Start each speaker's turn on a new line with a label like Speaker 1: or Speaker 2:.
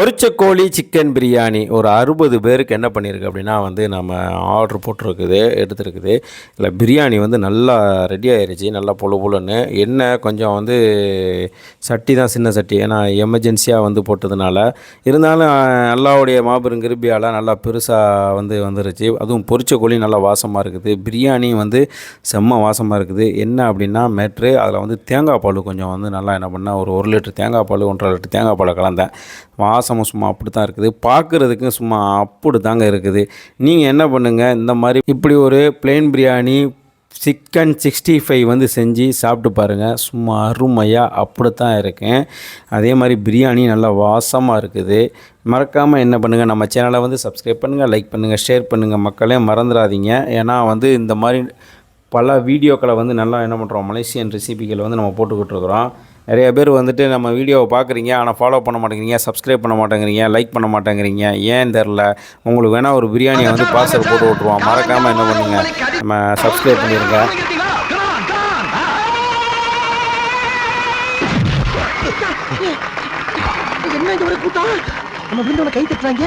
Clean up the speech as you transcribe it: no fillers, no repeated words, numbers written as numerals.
Speaker 1: பொரிச்ச கோழி சிக்கன் பிரியாணி ஒரு 60 பேருக்கு என்ன பண்ணியிருக்கு அப்படின்னா வந்து நம்ம ஆர்டர் போட்டிருக்குது எடுத்துருக்குது. இல்லை பிரியாணி வந்து நல்லா ரெடி ஆயிடுச்சு, நல்லா பொழு பொழுன்னு. எண்ணெய் கொஞ்சம் வந்து சட்டி தான் சின்ன சட்டி, ஏன்னா எமர்ஜென்சியாக வந்து போட்டதுனால. இருந்தாலும் அல்லாவுடைய மாபெரும் கிருபையால் நல்லா பெருசாக வந்து வந்துருச்சு. அதுவும் பொரிச்ச கோழி நல்லா வாசமாக இருக்குது, பிரியாணி வந்து செம்ம வாசமாக இருக்குது. என்ன அப்படின்னா மேட்ரு, அதில் வந்து தேங்காய் பால் கொஞ்சம் வந்து நல்லா என்ன பண்ணால் ஒரு லிட்டர் தேங்காய் பால் 1.5 லிட்டர் தேங்காய் பாலை கலந்தேன். வாசமும் சும்மா அப்படி தான் இருக்குது, பார்க்குறதுக்கு சும்மா அப்படி தாங்க இருக்குது. நீங்கள் என்ன பண்ணுங்கள், இந்த மாதிரி இப்படி ஒரு பிளெயின் பிரியாணி சிக்கன் 65 வந்து செஞ்சு சாப்பிட்டு பாருங்கள். சும்மா அருமையாக அப்படித்தான் இருக்கேன். அதே மாதிரி பிரியாணி நல்லா வாசமாக இருக்குது. மறக்காமல் என்ன பண்ணுங்கள், நம்ம சேனலை வந்து சப்ஸ்கிரைப் பண்ணுங்கள், லைக் பண்ணுங்கள், ஷேர் பண்ணுங்கள். மக்களே மறந்துடாதீங்க. ஏன்னா வந்து இந்த மாதிரி பல வீடியோக்களை வந்து நல்லா என்ன பண்ணுறோம், மலேசியன் ரெசிபிகளை வந்து நம்ம போட்டுக்கிட்டு இருக்கிறோம். நிறைய பேர் வந்துட்டு நம்ம வீடியோவை பார்க்குறீங்க, ஆனால் ஃபாலோ பண்ண மாட்டேங்கிறீங்க, சப்ஸ்கிரைப் பண்ண மாட்டேங்கிறீங்க, லைக் பண்ண மாட்டேங்கிறீங்க. ஏன் தெரில. உங்களுக்கு வேணால் ஒரு பிரியாணியை வந்து பார்சல் போட்டு விட்ருவோம். மறக்காமல் என்ன பண்ணுங்கள், நம்ம சப்ஸ்கிரைப் பண்ணிடுங்க.
Speaker 2: என்ன கூட்டம் நம்ம கை தட்டுறாங்க.